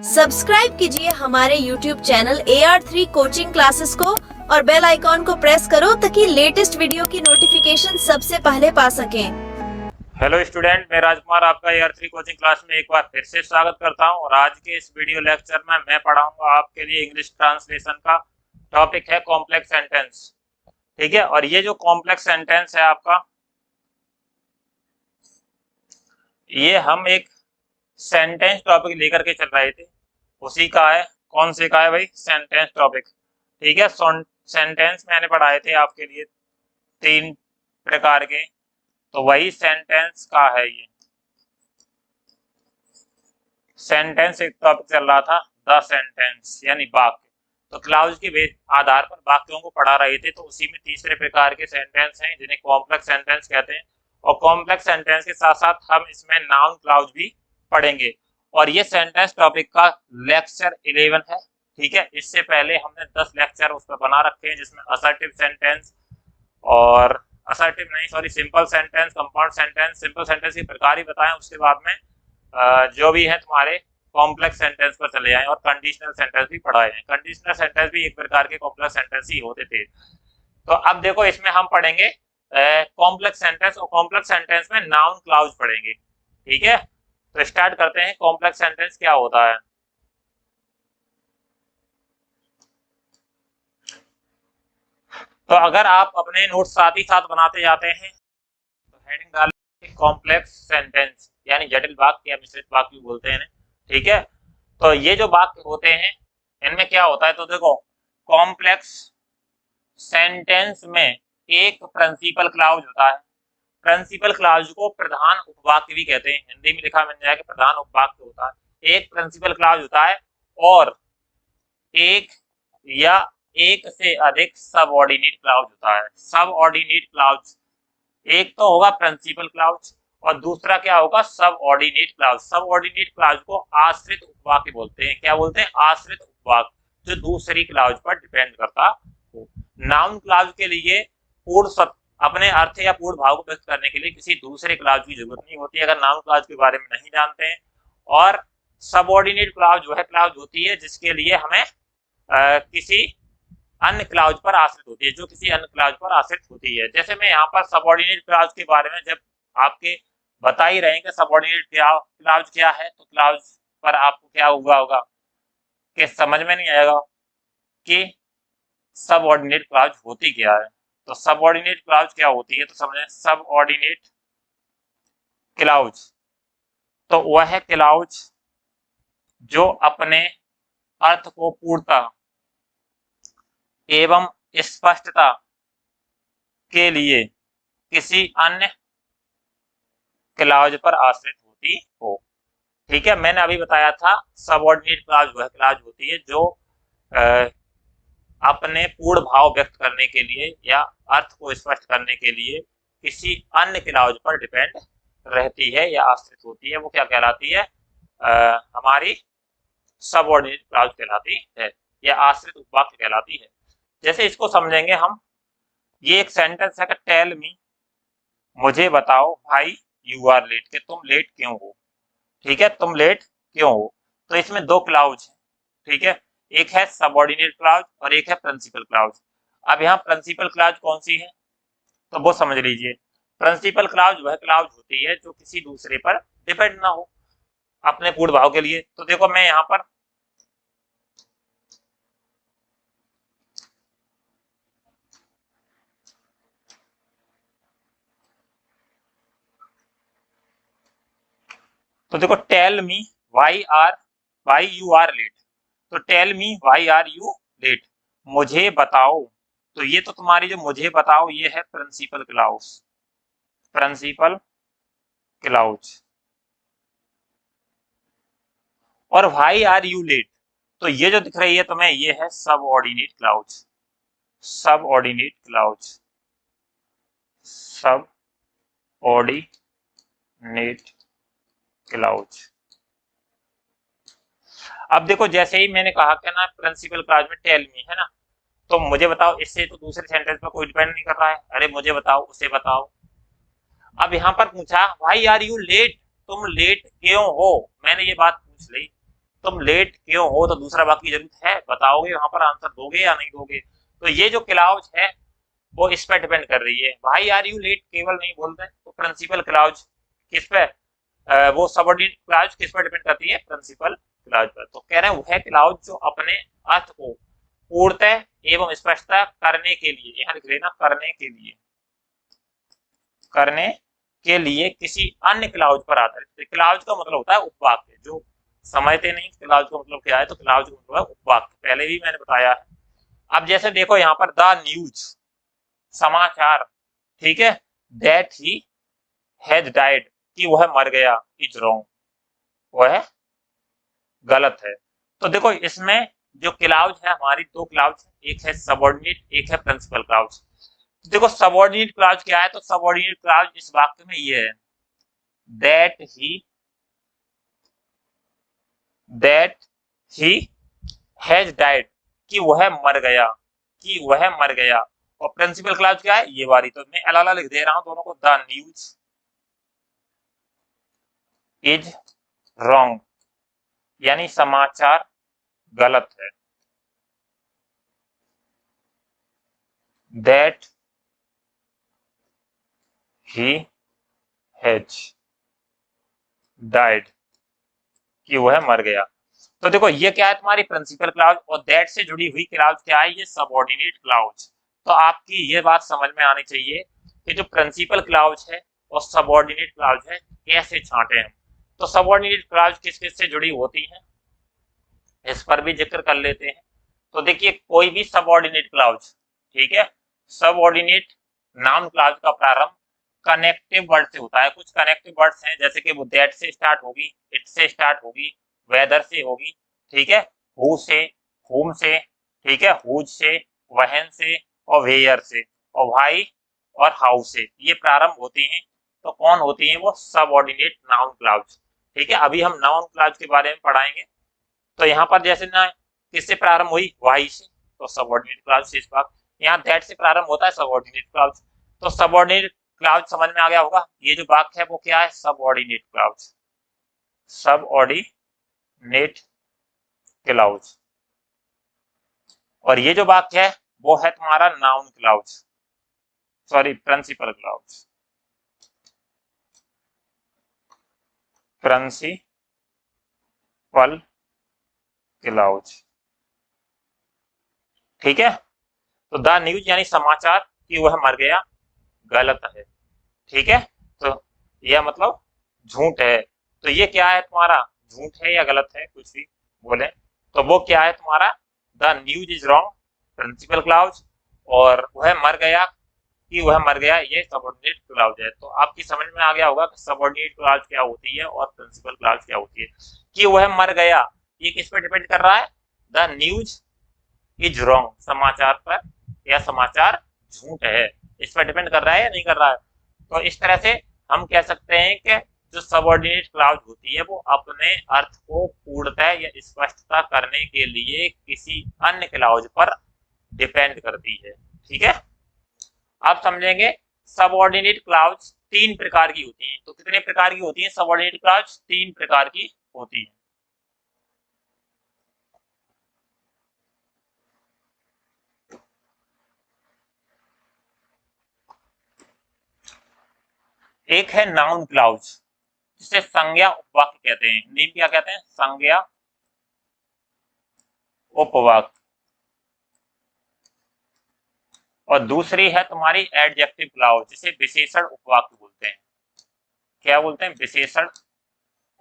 Subscribe कीजिए हमारे YouTube channel AR3 coaching classes को और बेल आइकॉन को प्रेस करो ताकि लेटेस्ट वीडियो की नोटिफिकेशन सबसे पहले पा सकें। हेलो स्टूडेंट, मैं राजकुमार आपका AR3 कोचिंग क्लास में एक बार फिर से स्वागत करता हूं। और आज के इस वीडियो लेक्चर में मैं पढ़ाऊंगा आपके लिए इंग्लिश ट्रांसलेशन का टॉपिक है कॉम्प्लेक्स सेंटेंस। ठीक है, और ये जो कॉम्प्लेक्स सेंटेंस है आपका, ये हम एक सेंटेंस टॉपिक लेकर के चल रहे थे, उसी का है। कौन से का है भाई? Sentence topic. ठीक है, सेंटेंस मैंने पढ़ाए थे आपके लिए 3 प्रकार के, तो वही सेंटेंस का है ये। सेंटेंस एक टॉपिक चल रहा था, द सेंटेंस यानी वाक्य। तो क्लाउज के आधार पर वाक्यों को पढ़ा रहे थे, तो उसी में तीसरे प्रकार के सेंटेंस हैं जिन्हें कॉम्प्लेक्स सेंटेंस कहते हैं। और कॉम्प्लेक्स सेंटेंस के साथ साथ हम इसमें नाउन क्लाउज भी पढ़ेंगे। और ये सेंटेंस टॉपिक का लेक्चर 11 है। ठीक है, इससे पहले हमने 10 लेक्चर उस पर बना रखे हैं, जिसमें असर्टिव सेंटेंस और simple sentence, compound sentence, simple sentence के प्रकार ही बताएं। उसके बाद में जो भी है तुम्हारे कॉम्प्लेक्स सेंटेंस पर चले जाएं, और कंडीशनल सेंटेंस भी पढ़ाए हैं। कंडीशनल सेंटेंस भी एक प्रकार के कॉम्प्लेक्स सेंटेंस ही होते थे। तो अब देखो, इसमें हम पढ़ेंगे कॉम्प्लेक्स सेंटेंस, और कॉम्प्लेक्स सेंटेंस में नाउन क्लाउज पढ़ेंगे। ठीक है, तो स्टार्ट करते हैं। कॉम्प्लेक्स सेंटेंस क्या होता है? तो अगर आप अपने नोट साथ ही साथ बनाते जाते हैं तो हेडिंग डालें कॉम्प्लेक्स सेंटेंस, यानी जटिल वाक्य या मिश्रित वाक्य बोलते हैं। ठीक है, तो ये जो वाक्य होते हैं इनमें क्या होता है, तो देखो, कॉम्प्लेक्स सेंटेंस में एक प्रिंसिपल क्लाउज होता है। प्रिंसिपल क्लाउज को प्रधान उपवाक्य भी कहते हैं। हिंदी में लिखा मिल जाएगा प्रधान उपवाक्य होता है। एक प्रिंसिपल क्लाउज होता है और एक या एक से अधिक सबऑर्डिनेट क्लाउज होता है। सबऑर्डिनेट क्लाउज, एक तो होगा प्रिंसिपल क्लाउज और दूसरा क्या होगा? Subordinate clause. सबऑर्डिनेट क्लाउज को आश्रित उपवाक्य बोलते हैं। क्या बोलते हैं? आश्रित उपवाक्य, जो दूसरी क्लाउज पर डिपेंड करता हो। नाउन क्लाउज के लिए पूर्ण अपने अर्थ या पूर्ण भाव को व्यक्त करने के लिए किसी दूसरे क्लाउज की जरूरत नहीं होती, अगर नाउन क्लाउज के बारे में नहीं जानते हैं। और सबऑर्डिनेट क्लाउज जो है क्लाउज होती है जिसके लिए हमें किसी अन्य क्लाउज पर आश्रित होती है, जो किसी अन्य क्लाउज पर आश्रित होती है। जैसे मैं यहाँ पर सबऑर्डिनेट क्लाउज के बारे में जब आपके बता ही रहेंगे सबऑर्डिनेट क्लाउज क्या है, तो क्लाउज पर आपको क्या हुआ होगा कि समझ में नहीं आएगा कि सबऑर्डिनेट क्लाउज होती क्या है। तो सबऑर्डिनेट क्लाउज क्या होती है, तो समझें। सबऑर्डिनेट क्लाउज तो वह है क्लाउज जो अपने अर्थ को पूर्णता एवं स्पष्टता के लिए किसी अन्य क्लाउज पर आश्रित होती हो। ठीक है, मैंने अभी बताया था सबऑर्डिनेट क्लाउज वह क्लाउज होती है जो अपने पूर्ण भाव व्यक्त करने के लिए या अर्थ को स्पष्ट करने के लिए किसी अन्य क्लाउज पर डिपेंड रहती है या आश्रित होती है। वो क्या कहलाती है? हमारी सबऑर्डिनेट क्लाउज कहलाती है या आश्रित उपवाक्य कहलाती है। जैसे इसको समझेंगे हम, ये एक सेंटेंस है कि टेल मी, मुझे बताओ भाई, यू आर लेट, कि तुम लेट क्यों हो। ठीक है, तुम लेट क्यों हो। तो इसमें 2 क्लाउज हैं। ठीक है, एक है सबऑर्डिनेट क्लाउज और एक है प्रिंसिपल क्लाउज। अब यहाँ प्रिंसिपल क्लाउज कौन सी है, तो वो समझ लीजिए। प्रिंसिपल क्लाउज वह क्लाउज होती है जो किसी दूसरे पर डिपेंड ना हो अपने पूर्ण भाव के लिए। तो देखो, मैं यहाँ पर तो देखो, tell me why you are late. तो tell me why are you late, मुझे बताओ। तो ये तो तुम्हारी जो मुझे बताओ ये है प्रिंसिपल क्लाउज। Principal clause. और वाई आर यू लेट, तो ये जो दिख रही है तुम्हें ये है subordinate clause. Subordinate clause, subordinate clause. अब देखो, जैसे ही मैंने कहा कि ना प्रिंसिपल क्लाउज में टेल मी है ना, तो मुझे बताओ, इससे तो दूसरे सेंटेंस पर कोई डिपेंड नहीं कर रहा है। अरे मुझे बताओ, उसे बताओ। अब यहाँ पर पूछा व्हाई आर यू लेट, तुम लेट क्यों हो, मैंने ये बात पूछ ली। तुम लेट क्यों हो, तो दूसरा वाक्य की जरूरत है, बताओगे वहां पर आंसर दोगे या नहीं दोगे। तो ये जो क्लाउज है वो इस पर डिपेंड कर रही है। भाई आर यू लेट केवल नहीं बोलते तो प्रिंसिपल क्लाउज किस पे, वो सबऑर्डिनेट क्लाउज किस पर डिपेंड करती है, प्रिंसिपल क्लाउज पर। तो कह रहे हैं वह क्लाउज जो अपने अर्थ को पूर्णतः एवं स्पष्टता करने के लिए, यहाँ लिख लेना करने के लिए, करने के लिए किसी अन्य क्लाउज पर आधारित। क्लाउज का मतलब होता है उपवाक्य, जो समझते नहीं क्लाउज का मतलब क्या है, तो क्लाउज का मतलब है उपवाक्य, पहले भी मैंने बताया है। अब जैसे देखो यहाँ पर द न्यूज, समाचार, ठीक है, दैट ही हैज डाइड, कि वह मर गया, इज रॉन्ग, वह गलत है। तो देखो इसमें जो क्लाउज है हमारी दो क्लाउज, एक है सबऑर्डिनेट, एक है प्रिंसिपल क्लाउज। देखो सबऑर्डिनेट क्लाउज क्या है, तो सबऑर्डिनेट क्लाउज इस वाक्य में ये है, दैट ही हैज डाइड, कि वह मर गया, कि वह मर गया। और प्रिंसिपल क्लाउज क्या है, ये वाली, तो मैं अलग अलग लिख दे रहा हूं दोनों को, द न्यूज इज रॉन्ग, यानी समाचार गलत है, दैट ही हैज डाइड, कि वह मर गया। तो देखो ये क्या है तुम्हारी प्रिंसिपल क्लाउज, और दैट से जुड़ी हुई क्लाउज क्या है, ये सबऑर्डिनेट क्लाउज। तो आपकी ये बात समझ में आनी चाहिए कि जो प्रिंसिपल क्लाउज है और सबऑर्डिनेट क्लाउज है कैसे छांटे हम। तो सबऑर्डिनेट क्लाउज किस किस से जुड़ी होती है, इस पर भी जिक्र कर लेते हैं। तो देखिए कोई भी सबऑर्डिनेट क्लाउज, ठीक है, सबऑर्डिनेट नाउन क्लाउज का प्रारंभ कनेक्टिव वर्ड से होता है। कुछ कनेक्टिव वर्ड्स हैं जैसे कि वो दैट से स्टार्ट होगी, इट से स्टार्ट होगी, वेदर से होगी, ठीक है, हु से, होम से, ठीक है, हुज से, वहन से, और वेयर से, और भाई और हाउ से, ये प्रारंभ होती हैं। तो कौन होती हैं वो, सबऑर्डिनेट नाउन क्लाउज, ठीक है। अभी हम नाउन क्लाउज के बारे में पढ़ाएंगे। तो यहाँ पर जैसे ना किससे प्रारंभ हुई, वाई से, तो सबऑर्डिनेट क्लाउज से इस बात। यहाँ दैट से प्रारंभ होता है सबऑर्डिनेट क्लाउज, तो सबऑर्डिनेट क्लाउज समझ में आ गया होगा। ये जो वाक्य है वो क्या है, सबऑर्डिनेट क्लाउज, सबऑर्डिनेट क्लाउज। और ये जो वाक्य है वो है तुम्हारा noun clause, sorry principal clause, principal clause, ठीक है। तो द न्यूज यानी समाचार कि वह मर गया गलत है, ठीक है। तो यह मतलब झूठ है। तो ये क्या है तुम्हारा, झूठ है या गलत है, कुछ भी बोले, तो वो क्या है तुम्हारा, the news is wrong, principal clause, और वह मर गया, कि वह मर गया, ये सबऑर्डिनेट क्लाउज है। तो आपकी समझ में आ गया होगा कि सबऑर्डिनेट क्लाउज क्या होती है और प्रिंसिपल क्लाउज क्या होती है। कि वह मर गया ये किस पर डिपेंड कर रहा है, द न्यूज इज रॉन्ग, समाचार पर, या समाचार झूठ है, इस पर डिपेंड कर रहा है या नहीं कर रहा है। तो इस तरह से हम कह सकते हैं कि जो सबऑर्डिनेट क्लाउज होती है वो अपने अर्थ को पूर्णतः या स्पष्टता करने के लिए किसी अन्य क्लाउज पर डिपेंड करती है, ठीक है। आप समझेंगे सबऑर्डिनेट क्लाउज तीन प्रकार की होती हैं। तो कितने प्रकार की होती हैं सबऑर्डिनेट क्लाउज, तीन प्रकार की होती है। एक है नाउन क्लाउज, जिसे संज्ञा उपवाक्य कहते हैं। हिंदी में क्या कहते हैं, संज्ञा उपवाक्य। और दूसरी है तुम्हारी एडजेक्टिव क्लाउज, जिसे विशेषण उपवाक्य बोलते हैं। क्या बोलते हैं, विशेषण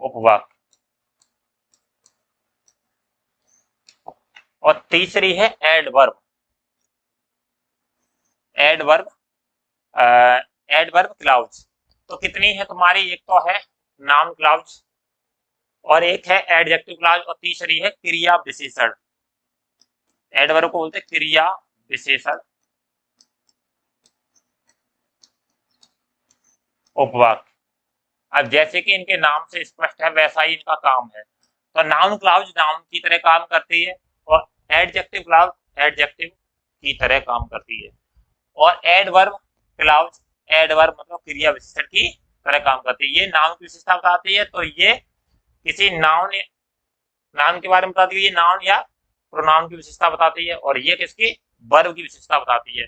उपवाक्य। और तीसरी है एडवर्ब, एडवर्ब, एडवर्ब क्लाउज। तो कितनी है तुम्हारी, एक तो है नाउन क्लाउज, और एक है एडजेक्टिव क्लाउज, और तीसरी है क्रिया विशेषण। एडवर्ब को बोलते हैं क्रिया विशेषण उपवाक्य। अब जैसे कि इनके नाम से स्पष्ट है वैसा ही इनका काम है। तो नाउन क्लाउज नाउन की तरह काम करती है, और एडजेक्टिव क्लाउज एडजेक्टिव की तरह काम करती है, और एडवर्ब क्लाउज एडवर्ब मतलब क्रिया विशेषण की तरह काम करती है। ये नाउन की विशेषता बताती है। तो ये किसी नाउन नाउन के बारे में बताती है, ये नाउन या प्रोनाउन की विशेषता बताती है, और ये किसकी, वर्ब की विशेषता बताती है।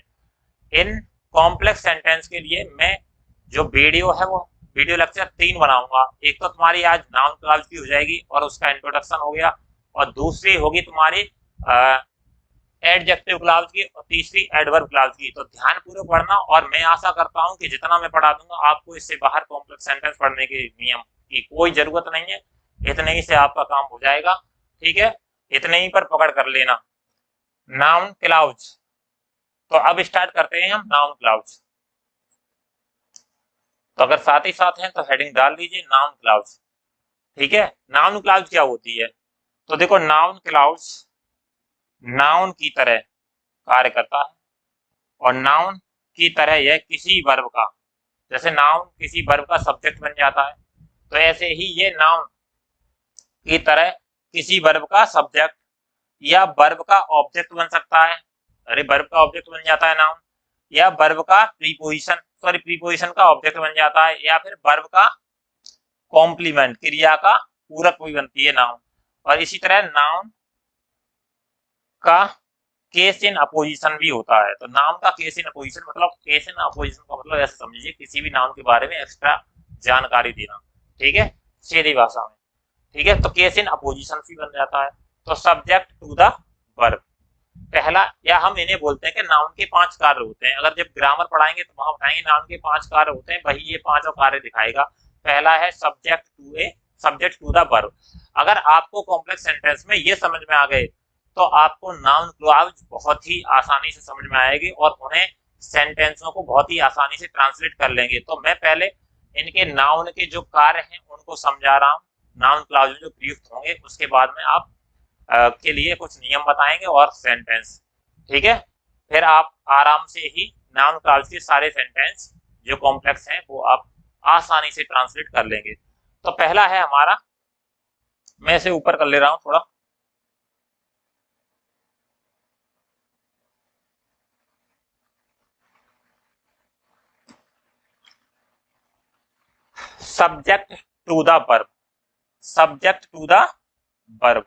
इन कॉम्प्लेक्स सेंटेंस के लिए मैं जो वीडियो है वो वीडियो लेक्चर 3 बनाऊंगा। एक तो तुम्हारी आज नाउन क्लॉज की हो जाएगी और उसका इंट्रोडक्शन हो गया, और दूसरी होगी तुम्हारी एडजेक्टिव क्लॉज की, और तीसरी एडवर्ब क्लॉज की। तो ध्यान पूर्वक पढ़ना, और मैं आशा करता हूं कि जितना मैं पढ़ा दूंगा आपको इससे बाहर कॉम्प्लेक्स सेंटेंस पढ़ने के नियम की कोई जरूरत नहीं है। इतने ही से आपका काम हो जाएगा, ठीक है, इतने ही पर पकड़ कर लेना। नाउन क्लॉज, तो अब स्टार्ट करते हैं हम नाउन क्लॉज। तो अगर साथ ही साथ हैं तो हेडिंग डाल दीजिए नाउन क्लॉज, ठीक है। नाउन क्लॉज क्या होती है, तो देखो नाउन क्लॉज नाउन की तरह कार्य करता है, और नाउन की तरह यह किसी वर्ब का, जैसे नाउन किसी वर्ब का सब्जेक्ट बन जाता है, तो ऐसे ही ये नाउन की तरह किसी वर्ब का सब्जेक्ट या वर्ब का ऑब्जेक्ट बन सकता है। अरे वर्ब का ऑब्जेक्ट बन जाता है नाउन, या वर्ब का प्रीपोजिशन, सॉरी प्रीपोजिशन का ऑब्जेक्ट बन जाता है, या फिर वर्ब का कॉम्प्लीमेंट, क्रिया का पूरक भी बनती है नाउन। और इसी तरह नाउन का केस इन अपोजिशन भी होता है। तो नाउन का केस इन अपोजिशन मतलब, केस इन अपोजिशन का मतलब ऐसे समझिए किसी भी नाउन के बारे में एक्स्ट्रा जानकारी देना, ठीक है, सीधी भाषा में, ठीक है। तो केस इन अपोजिशन भी बन जाता है। तो सब्जेक्ट टू द वर्ब पहला, या हम इन्हें बोलते हैं कि नाउन के 5 कार्य होते हैं। अगर जब ग्रामर पढ़ाएंगे तो वहां बताएंगे नाउन के 5 कार्य होते हैं, वही ये 5 कार्य दिखाएगा। पहला है सब्जेक्ट टू द वर्ब। अगर आपको कॉम्प्लेक्स सेंटेंस में ये समझ में आ गए तो आपको नाउन क्लॉज बहुत ही आसानी से समझ में आएगी, और उन्हें सेंटेंसों को बहुत ही आसानी से ट्रांसलेट कर लेंगे। तो मैं पहले इनके नाउन के जो कार्य हैं उनको समझा रहा हूँ, नाउन क्लॉज में जो प्रयुक्त होंगे, उसके बाद में आप के लिए कुछ नियम बताएंगे और सेंटेंस, ठीक है। फिर आप आराम से ही नाउन क्लॉज के सारे सेंटेंस जो कॉम्प्लेक्स हैं वो आप आसानी से ट्रांसलेट कर लेंगे। तो पहला है हमारा, मैं इसे ऊपर कर ले रहा हूं थोड़ा, subject to the verb. Subject to the verb,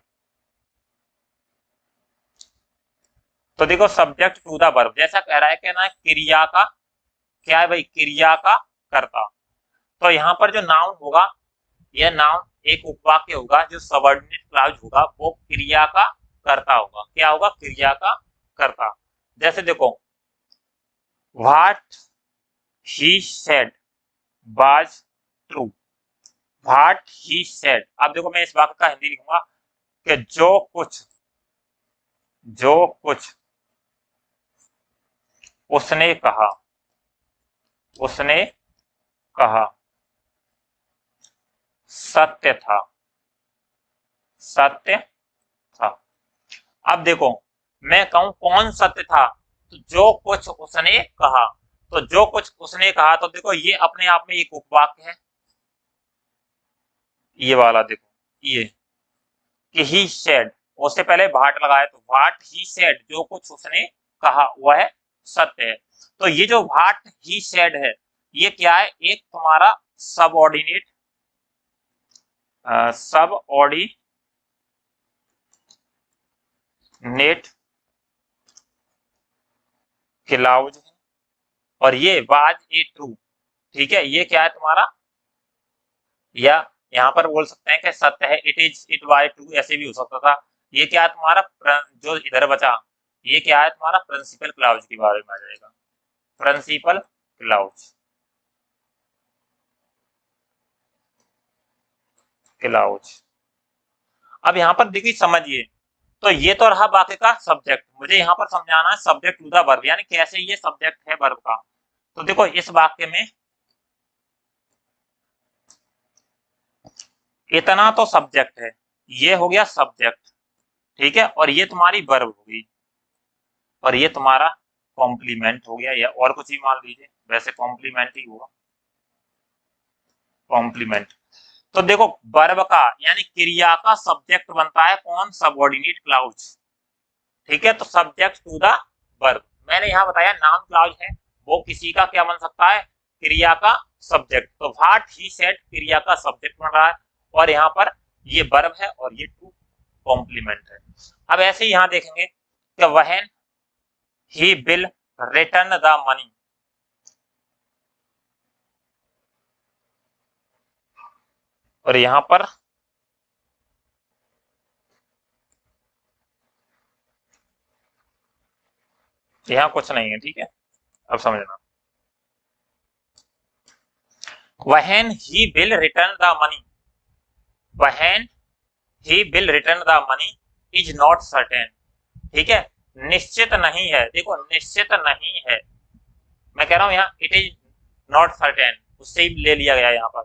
तो देखो सब्जेक्ट टू द वर्ब जैसा कह रहा है कि ना क्रिया का, क्या है भाई, क्रिया का कर्ता। तो यहाँ पर जो नाउन होगा, यह नाउन एक उपवाक्य होगा, जो सबऑर्डिनेट क्लॉज होगा वो क्रिया का कर्ता होगा। क्या होगा, क्रिया का कर्ता। जैसे देखो, what he said was true. What he said, अब देखो मैं इस वाक्य का हिंदी लिखूंगा कि जो कुछ उसने कहा, उसने कहा सत्य था, सत्य था। अब देखो मैं कहूं कौन सत्य था, तो जो कुछ उसने कहा। तो जो कुछ उसने कहा, तो देखो ये अपने आप में एक उपवाक्य है, ये वाला देखो, ये कि ही सेड, उससे पहले भाट लगाया, तो भाट ही सेड, जो कुछ उसने कहा वह सत्य है। तो ये जो भाट ही सेड है, ये क्या है, एक तुम्हारा सबऑर्डिनेट क्लॉज है, और ये वाज ए ट्रू, ठीक है। ये क्या है तुम्हारा, या यहाँ पर बोल सकते हैं कि सत्य है, इट वाज ट्रू, ऐसे भी हो सकता था। ये क्या है तुम्हारा, जो इधर बचा, ये क्या है तुम्हारा, प्रिंसिपल क्लॉज के बारे में आ जाएगा, प्रिंसिपल क्लॉज। अब यहाँ पर देखिए समझिए, तो ये तो रहा वाक्य का सब्जेक्ट। मुझे यहाँ पर समझाना है सब्जेक्ट टू द वर्ब, यानी कैसे ये सब्जेक्ट है वर्ब का। तो देखो इस वाक्य में इतना तो सब्जेक्ट है, ये हो गया सब्जेक्ट, ठीक है, और ये तुम्हारी वर्ब होगी, और ये तुम्हारा कॉम्प्लीमेंट हो गया, या और कुछ भी मान लीजिए, वैसे कॉम्प्लीमेंट ही हुआ, कॉम्प्लीमेंट। तो देखो वर्ब का यानी क्रिया का सब्जेक्ट बनता है कौन, सबऑर्डिनेट क्लॉज, ठीक है। तो सब्जेक्ट टू द वर्ब, मैंने यहाँ बताया नाउन क्लॉज है, वो किसी का क्या बन सकता है, क्रिया का सब्जेक्ट। तो व्हाट ही सेड क्रिया का सब्जेक्ट बन रहा है, और यहाँ पर ये वर्ब है और ये टू कॉम्प्लीमेंट है। अब ऐसे ही यहाँ देखेंगे कि when he will return the money, और यहाँ पर यहाँ कुछ नहीं है, ठीक है, अब समझना। When he will return the money, when he will return the money is not certain, ठीक है, निश्चित नहीं है। देखो निश्चित नहीं है, मैं कह रहा हूं यहाँ इट इज नॉट सर्टेन, उससे ही ले लिया गया यहाँ पर।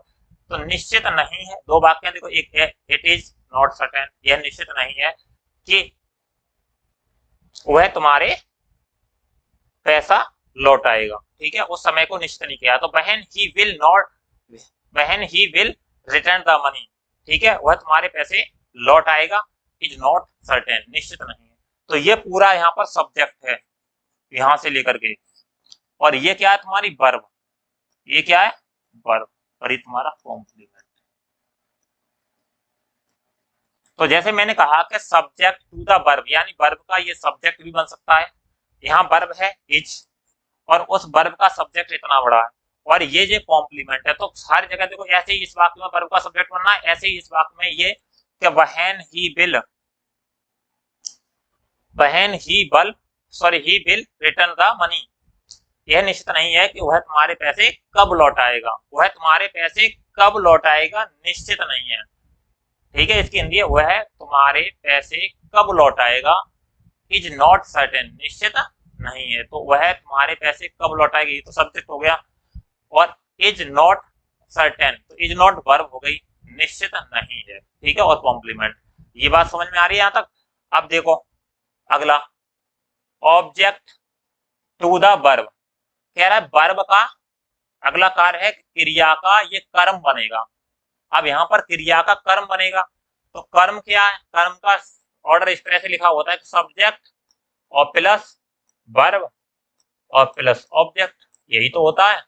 तो निश्चित नहीं है, दो वाक्य देखो, एक है इट इज नॉट सर्टेन, यह निश्चित नहीं है कि वह तुम्हारे पैसा लौट आएगा, ठीक है, उस समय को निश्चित नहीं किया। तो when he will not, when he will return the money, ठीक है, वह तुम्हारे पैसे लौट आएगा, इज नॉट सर्टेन, निश्चित नहीं है। तो ये पूरा यहाँ पर सब्जेक्ट है यहां से लेकर के, और ये क्या है तुम्हारी वर्ब, ये क्या है वर्ब, और ये तुम्हारा कॉम्प्लीमेंट। तो जैसे मैंने कहा कि सब्जेक्ट टू द वर्ब, यानी वर्ब का ये सब्जेक्ट भी बन सकता है। यहाँ वर्ब है इज, और उस वर्ब का सब्जेक्ट इतना बड़ा है, और ये जो कॉम्प्लीमेंट है, तो हर जगह देखो ऐसे ही इस वाक्य में वर्ब का सब्जेक्ट बनना है, ऐसे ही इस वाक्य में ये कि when he will, when he will, sorry he will return the money, यह निश्चित नहीं है कि वह तुम्हारे पैसे कब लौटाएगा, वह तुम्हारे पैसे कब लौटाएगा निश्चित नहीं है, ठीक है, इसकी हिंदी है वह तुम्हारे पैसे कब लौटाएगा, इज नॉट सर्टेन, निश्चित नहीं है। तो वह तुम्हारे पैसे कब लौटाएगा, ये तो सब्जेक्ट हो गया, और इज नॉट सर्टेन, तो इज नॉट वर्ब हो गई, निश्चित नहीं है, ठीक है, और कॉम्प्लीमेंट। ये बात समझ में आ रही है यहाँ तक। अब देखो अगला, ऑब्जेक्ट टू द वर्ब, कह रहा है वर्ब का अगला कार्य है क्रिया का ये कर्म बनेगा। अब यहाँ पर क्रिया का कर्म बनेगा, तो कर्म क्या है, कर्म का ऑर्डर इस तरह से लिखा होता है, सब्जेक्ट और प्लस वर्ब और प्लस ऑब्जेक्ट, यही तो होता है,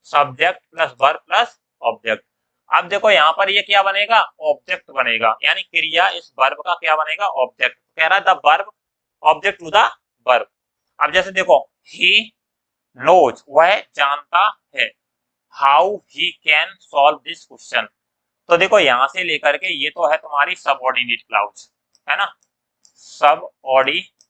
subject plus verb plus object. अब देखो यहाँ पर ये क्या बनेगा, ऑब्जेक्ट बनेगा, यानी क्रिया इस वर्ब का क्या बनेगा, ऑब्जेक्ट। कह रहा है the verb object to the verb. अब जैसे देखो ही नोज, वह जानता है, how he can solve this question, तो देखो यहां से लेकर के ये तो है तुम्हारी सबऑर्डिनेट क्लाउज, है ना, सबऑर्डिनेट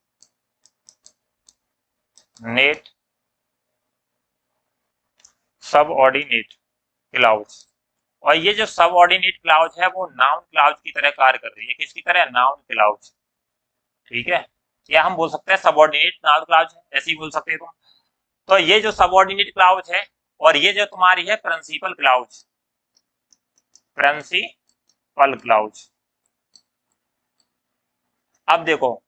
क्लाउज, और ये जो सबऑर्डिनेट क्लाउज है वो नाउन क्लाउज की तरह कार्य कर रही है, किसकी तरह, नाउन क्लाउज, ठीक है, या हम बोल सकते हैं सबऑर्डिनेट नाउन क्लाउज, ऐसे ही बोल सकते हैं तुम। तो ये जो सबऑर्डिनेट क्लाउज है, और ये जो तुम्हारी है प्रिंसिपल क्लाउज, प्रिंसिपल क्लाउज। अब देखो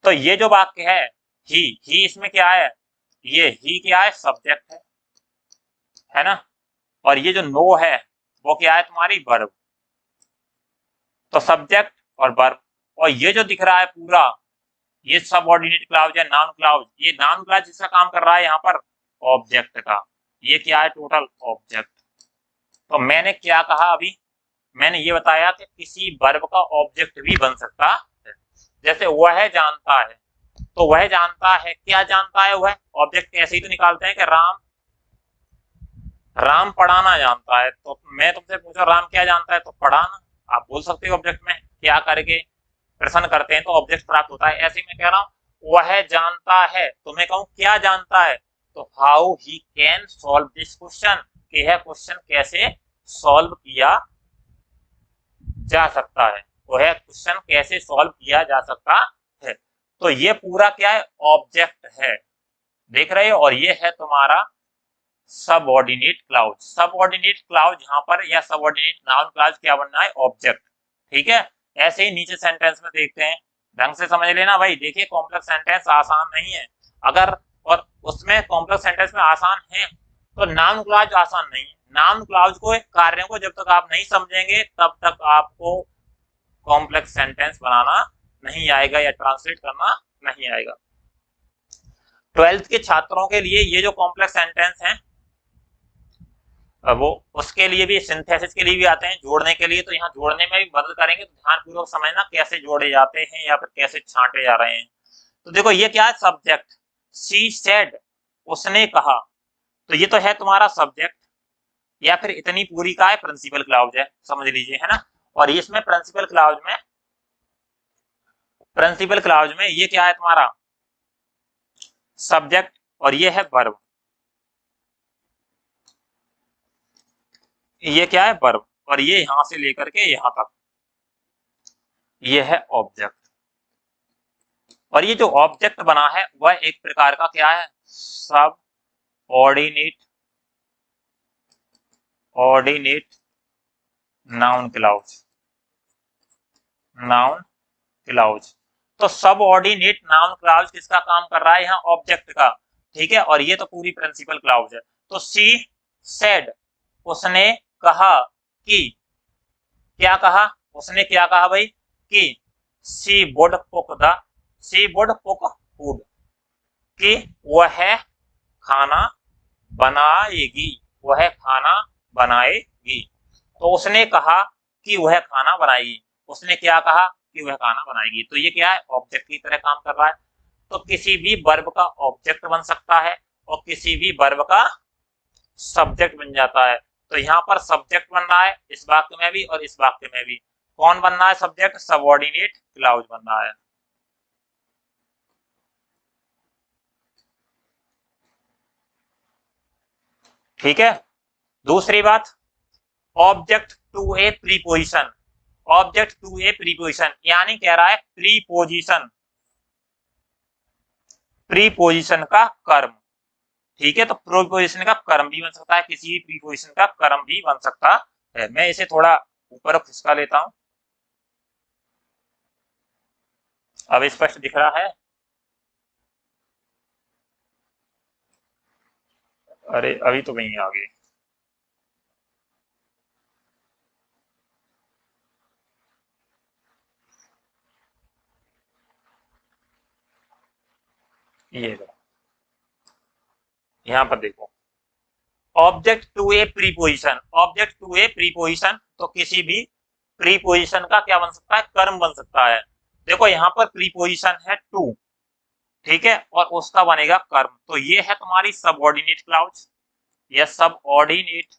तो ये जो वाक्य है ही इसमें क्या है, ये ही क्या है, सब्जेक्ट है ना, और ये जो नो है वो क्या है तुम्हारी वर्ब, तो सब्जेक्ट और वर्ब, और ये जो दिख रहा है पूरा ये सबऑर्डिनेट क्लाउज है, नाउन क्लाउज, ये नाउन क्लाउज जिसका काम कर रहा है यहाँ पर ऑब्जेक्ट का, ये क्या है टोटल ऑब्जेक्ट। तो मैंने क्या कहा अभी, मैंने ये बताया कि किसी वर्ब का ऑब्जेक्ट भी बन सकता है, जैसे वह जानता है, तो वह जानता है, क्या जानता है वह, ऑब्जेक्ट ऐसे ही तो निकालते हैं कि राम पढ़ाना जानता है, तो मैं तुमसे पूछा राम क्या जानता है, तो पढ़ाना, आप बोल सकते हो ऑब्जेक्ट में क्या करके प्रश्न करते हैं तो ऑब्जेक्ट प्राप्त होता है। ऐसे ही मैं कह रहा हूँ वह जानता है, तो मैं कहूँ क्या जानता है, तो how he can solve this question, कि यह क्वेश्चन कैसे सॉल्व किया जा सकता है, वह क्वेश्चन कैसे सॉल्व किया जा सकता है। तो ये पूरा क्या है, ऑब्जेक्ट है, देख रहे हो, और ये है तुम्हारा सबऑर्डिनेट क्लाउज। सबऑर्डिनेट क्लाउज यहाँ पर या सबऑर्डिनेट नाउन क्लाउज क्या बनना है, ऑब्जेक्ट, ठीक है। ऐसे ही नीचे सेंटेंस में देखते हैं, ढंग से समझ लेना भाई, देखिए कॉम्प्लेक्स सेंटेंस आसान नहीं है, अगर और उसमें कॉम्प्लेक्स सेंटेंस में आसान है तो नाउन क्लाउज आसान नहीं है। नाउन क्लाउज को, एक कार्यों को जब तक आप नहीं समझेंगे तब तक आपको कॉम्प्लेक्स सेंटेंस बनाना नहीं आएगा या ट्रांसलेट करना नहीं आएगा। 12th के छात्रों के लिए ये जो कॉम्प्लेक्स सेंटेंस हैं वो उसके लिए भी, सिंथेसिस के लिए भी आते हैं, जोड़ने के लिए। तो यहाँ जोड़ने में भी मदद करेंगे, तो ध्यानपूर्वक समझना कैसे जोड़े जाते हैं या फिर कैसे छांटे जा रहे हैं। तो देखो ये क्या है, सब्जेक्ट। शी सेड, उसने कहा। तो ये तो है तुम्हारा सब्जेक्ट, या फिर इतनी पूरी का है प्रिंसिपल क्लाउज है, समझ लीजिए, है ना। और इसमें प्रिंसिपल क्लाउज में ये क्या है तुम्हारा, सब्जेक्ट, और ये है वर्ब। ये क्या है, वर्ब, और ये यहां से लेकर के यहां तक ये है ऑब्जेक्ट। और ये जो ऑब्जेक्ट बना है वह एक प्रकार का क्या है, subordinate noun clause. Noun clause. तो सब ऑर्डिनेट नाउन क्लाउज किसका काम कर रहा है, यहाँ ऑब्जेक्ट का। ठीक है, और ये तो पूरी प्रिंसिपल क्लाउज है। तो सी सेड, उसने कहा कि, क्या कहा, उसने क्या कहा भाई, कि शी वुड कुक फूड, कि वह खाना बनाएगी, वह खाना बनाएगी। तो उसने कहा कि वह खाना बनाएगी, उसने क्या कहा कि वह खाना बनाएगी। तो ये क्या है, ऑब्जेक्ट की तरह काम कर रहा है। तो किसी भी वर्ब का ऑब्जेक्ट बन सकता है और किसी भी वर्ब का सब्जेक्ट बन जाता है। तो यहाँ पर सब्जेक्ट बन रहा है इस वाक्य में भी और इस वाक्य में भी। कौन बन रहा है सब्जेक्ट, सबऑर्डिनेट क्लाउज बन रहा है। ठीक है। दूसरी बात, object to a preposition. Object to a preposition यानी कह रहा है प्रीपोजिशन का कर्म। ठीक है, तो प्रीपोजिशन का कर्म भी बन सकता है, किसी भी प्रीपोजिशन का कर्म भी बन सकता है। मैं इसे थोड़ा ऊपर खिसका लेता हूं, अब स्पष्ट दिख रहा है। अरे अभी तो वहीं आ गए। ये यहाँ पर देखो, object to a preposition, object to a preposition, तो किसी भी प्रीपोजिशन का क्या बन सकता है, कर्म बन सकता है। देखो यहाँ पर प्रीपोजिशन है टू, ठीक है, और उसका बनेगा कर्म। तो ये है तुम्हारी सबऑर्डिनेट क्लाउज या सबऑर्डिनेट,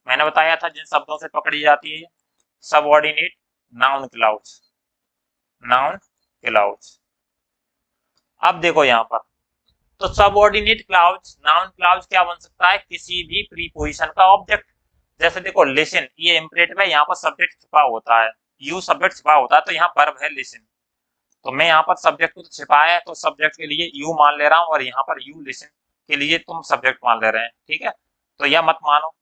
मैंने बताया था जिन शब्दों से पकड़ी जाती है, subordinate noun clause. Noun clause. अब देखो यहाँ पर, तो सबऑर्डिनेट क्लाउज नाउन क्लाउज क्या बन सकता है, किसी भी प्रीपोजिशन का ऑब्जेक्ट। जैसे देखो लिसन, ये इंपरेटिव है, यहाँ पर सब्जेक्ट छिपा होता है, यू सब्जेक्ट छिपा होता है, तो यहाँ वर्ब है लिसन। तो मैं यहाँ पर सब्जेक्ट को तो छिपाया है, तो सब्जेक्ट के लिए यू मान ले रहा हूँ, और यहाँ पर यू लिसन के लिए तुम सब्जेक्ट मान ले रहे हैं। ठीक है, तो यह मत मानो।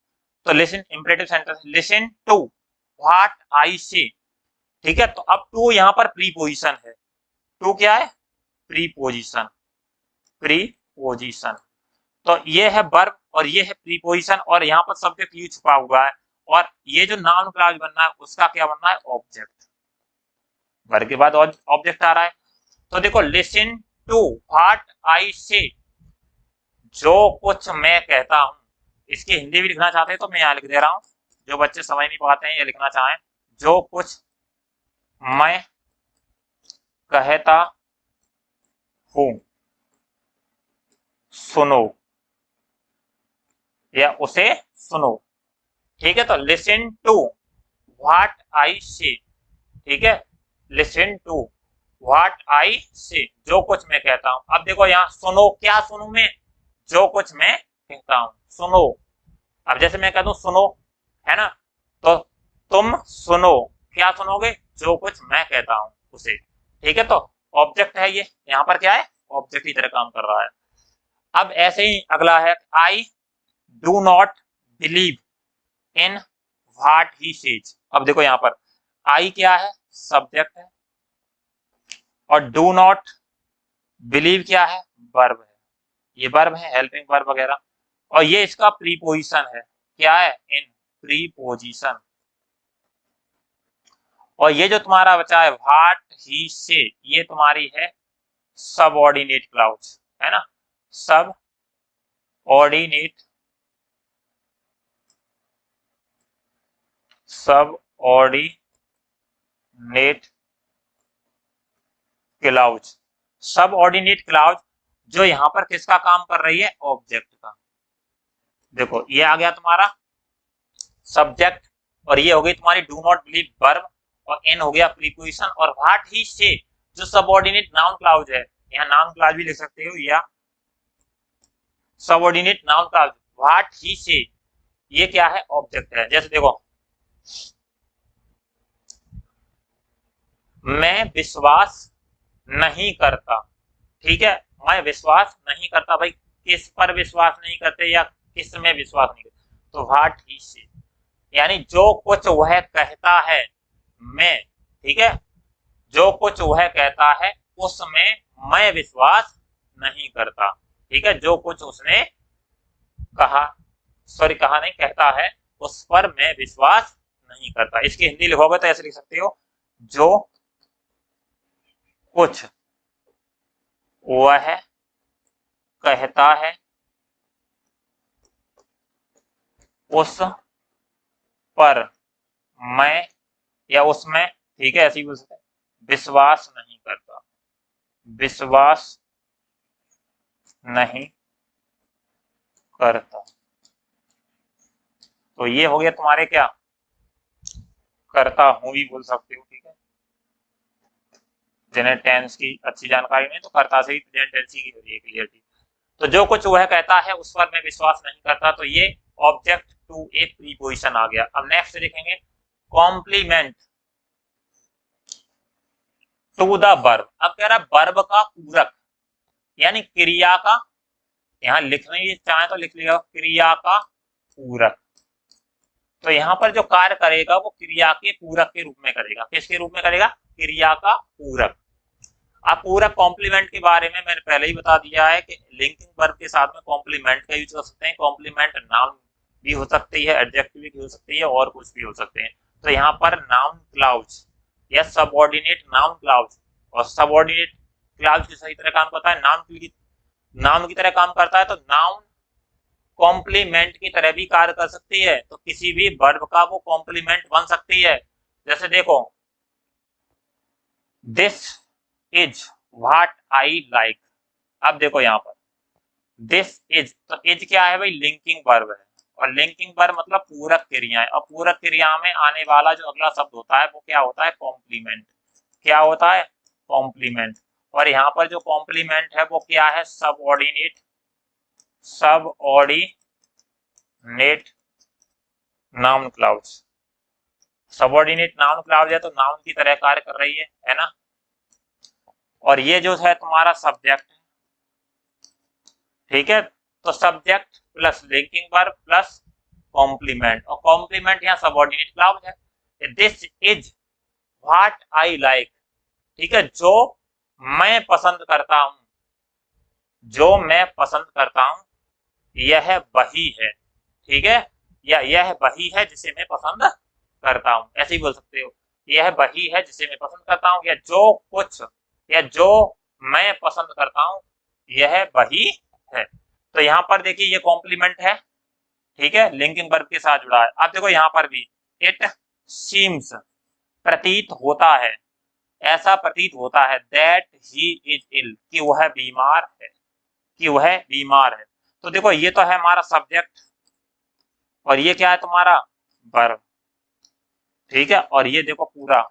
तो listen imperative sentence, listen to what I say. ठीक है, तो अब टू यहाँ पर प्रीपोजिशन है। टू क्या है, प्रीपोजिशन। प्रीपोजिशन, तो ये है वर्ब और ये है प्रीपोजिशन, और यहाँ पर सब्जेक्ट यू छुपा हुआ है, और ये जो नाउन क्लाउज बनना है उसका क्या बनना है, ऑब्जेक्ट। वर्ब के बाद ऑब्जेक्ट आ रहा है। तो देखो लिसन टू व्हाट आई से, जो कुछ मैं कहता हूं। इसकी हिंदी भी लिखना चाहते हैं तो मैं यहाँ लिख दे रहा हूं, जो बच्चे समझ नहीं पाते हैं ये लिखना चाहें, जो कुछ मैं कहता हूं सुनो, या उसे सुनो। ठीक है, तो listen to what I say. ठीक है, लिसन टू व्हाट आई से, जो कुछ मैं कहता हूं। अब देखो यहाँ सुनो, क्या सुनू मैं, जो कुछ मैं कहता हूं सुनो। अब जैसे मैं कह दूं सुनो, है ना, तो तुम सुनो, क्या सुनोगे, जो कुछ मैं कहता हूं उसे। ठीक है, तो ऑब्जेक्ट है ये, यहाँ पर क्या है, ऑब्जेक्ट की तरह काम कर रहा है। अब ऐसे ही अगला है, I do not believe in what he says. अब देखो यहाँ पर आई क्या है, सब्जेक्ट है, और डू नॉट बिलीव क्या है, वर्ब है। ये वर्ब है, हेल्पिंग वर्ब वगैरह, और ये इसका प्रीपोजिशन है, क्या है, इन, प्रीपोजिशन। और ये जो तुम्हारा बचा है व्हाट ही से, ये तुम्हारी है सबऑर्डिनेट क्लाउज, है ना, सब ऑर्डिनेट सब ऑर्डिनेट क्लाउज। सब ऑर्डिनेट क्लाउज जो यहाँ पर किसका काम कर रही है, ऑब्जेक्ट का। देखो ये आ गया तुम्हारा सब्जेक्ट, और ये हो गई तुम्हारी डू नॉट बिलीव वर्ब, और एन हो गया प्रीपोजिशन, और व्हाट ही से जो सबऑर्डिनेट नाउन क्लाउज है, यहाँ नाउन क्लाउज भी लिख सकते हो या subordinate noun clause, what he say ये क्या है, ऑब्जेक्ट है। जैसे देखो मैं विश्वास नहीं करता, ठीक है, मैं विश्वास नहीं करता, भाई किस पर विश्वास नहीं करते या किस में विश्वास नहीं करते, तो व्हाट ही से यानी जो कुछ वह कहता है मैं, ठीक है, जो कुछ वह कहता है उसमें मैं विश्वास नहीं करता, ठीक है, जो कुछ उसने कहा, सॉरी कहा नहीं, कहता है उस पर मैं विश्वास नहीं करता। इसकी हिंदी लिखोगे तो ऐसे लिख सकते हो, जो कुछ वह कहता है उस पर मैं या उसमें, ठीक है, ऐसे ही बोल सकते हैं, विश्वास नहीं करता, विश्वास नहीं करता। तो ये हो गया तुम्हारे क्या, करता हूं भी बोल सकते हो, ठीक है, जिन्हें टेंस की अच्छी जानकारी नहीं तो करता से ही प्रेजेंट टेंस की हो रही है क्लियरिटी। तो जो कुछ वह कहता है उस पर मैं विश्वास नहीं करता, तो ये ऑब्जेक्ट टू ए प्रीपोजिशन आ गया। अब नेक्स्ट देखेंगे कॉम्प्लीमेंट टू द वर्ब। अब कह रहा है वर्ब का पूरक यानी क्रिया का, यहाँ लिखने चाहे तो लिख लिया क्रिया का पूरक। तो यहाँ पर जो कार्य करेगा वो क्रिया के पूरक के रूप में करेगा। किसके रूप में करेगा, क्रिया का पूरक। अब पूरक कॉम्प्लीमेंट के बारे में मैंने पहले ही बता दिया है कि लिंकिंग वर्ब के साथ में कॉम्प्लीमेंट का यूज कर सकते हैं। कॉम्प्लीमेंट नाउन भी हो सकती है, एडजेक्टिव भी हो सकती है, और कुछ भी हो सकते हैं। तो यहाँ पर नाउन क्लाउज या सबऑर्डिनेट नाउन क्लाउज, और सबऑर्डिनेट क्लाउज की सही तरह काम करता है, नाउन की तरह काम करता है, तो नाउन कॉम्प्लीमेंट की तरह भी कार्य कर सकती है। तो किसी भी वर्ब का वो कॉम्प्लीमेंट बन सकती है। जैसे देखो this is what I like. अब देखो यहाँ पर दिस इज, तो इज क्या है भाई, लिंकिंग वर्ब है, और लिंकिंग वर्ब मतलब पूरक क्रिया है, और पूरक क्रिया में आने वाला जो अगला शब्द होता है वो क्या होता है, कॉम्प्लीमेंट। क्या होता है, कॉम्प्लीमेंट। और यहाँ पर जो कॉम्प्लीमेंट है वो क्या है, subordinate noun clause. Subordinate noun clause है तो नाउन की तरह कार्य कर रही है ना। और ये जो है तुम्हारा सब्जेक्ट, ठीक है, तो subject plus linking verb plus complement, और कॉम्प्लीमेंट यहाँ सबऑर्डिनेट क्लाउज है। This is what I like, ठीक है, जो मैं पसंद करता हूं, जो मैं पसंद करता हूं यह वही है, ठीक है, या यह वही है जिसे मैं पसंद करता हूं, ऐसे ही बोल सकते हो, यह वही है जिसे मैं पसंद करता हूं, या जो कुछ या जो मैं पसंद करता हूं यह वही है। तो यहाँ पर देखिए ये कॉम्प्लीमेंट है, ठीक है, लिंकिंग वर्ब के साथ जुड़ा है। अब देखो यहाँ पर भी इट सीम्स, प्रतीत होता है, ऐसा प्रतीत होता है, दैट ही इज इल, कि वह बीमार है, कि वह बीमार है। तो देखो ये तो है हमारा सब्जेक्ट, और ये क्या है तुम्हारा वर्ब, ठीक है, और ये देखो पूरा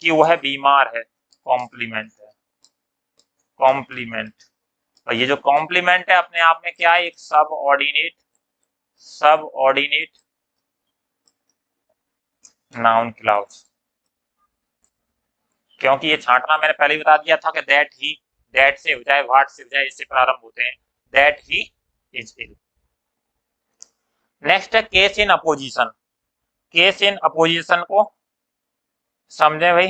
कि वह बीमार है, कॉम्प्लीमेंट है, कॉम्प्लीमेंट। और ये जो कॉम्प्लीमेंट है अपने आप में क्या है, एक सबऑर्डिनेट नाउन क्लाउज। क्योंकि ये छांटना मैंने पहले ही बता दिया था कि दैट ही, दैट से हो जाए, व्हाट से हो जाए, इससे प्रारंभ होते हैं, that he is ill. Next है case in apposition. Case in apposition को समझे भाई।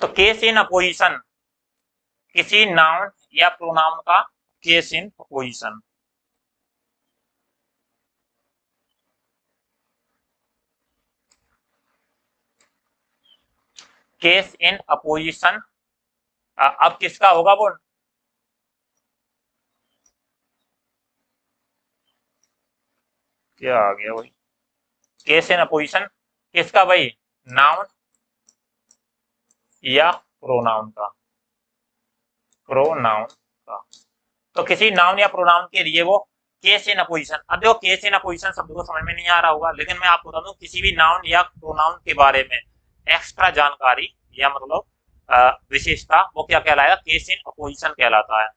तो केस इन अपोजिशन किसी नाउन या प्रोनाउन का case in apposition. Case in apposition अब किसका होगा वो, क्या आ गया भाई, केस इन अपोजिशन किसका भाई, नाउन या प्रोनाउन का, प्रोनाउन का। तो किसी नाउन या प्रोनाउन के लिए वो केस इन अपोजिशन, अब देखो केस इन अपोजिशन शब्द को समझ में नहीं आ रहा होगा, लेकिन मैं आपको बता दूं किसी भी नाउन या प्रोनाउन के बारे में एक्स्ट्रा जानकारी या मतलब विशेषता, वो क्या कहलाएगा, केस इन अपोजिशन कहलाता है।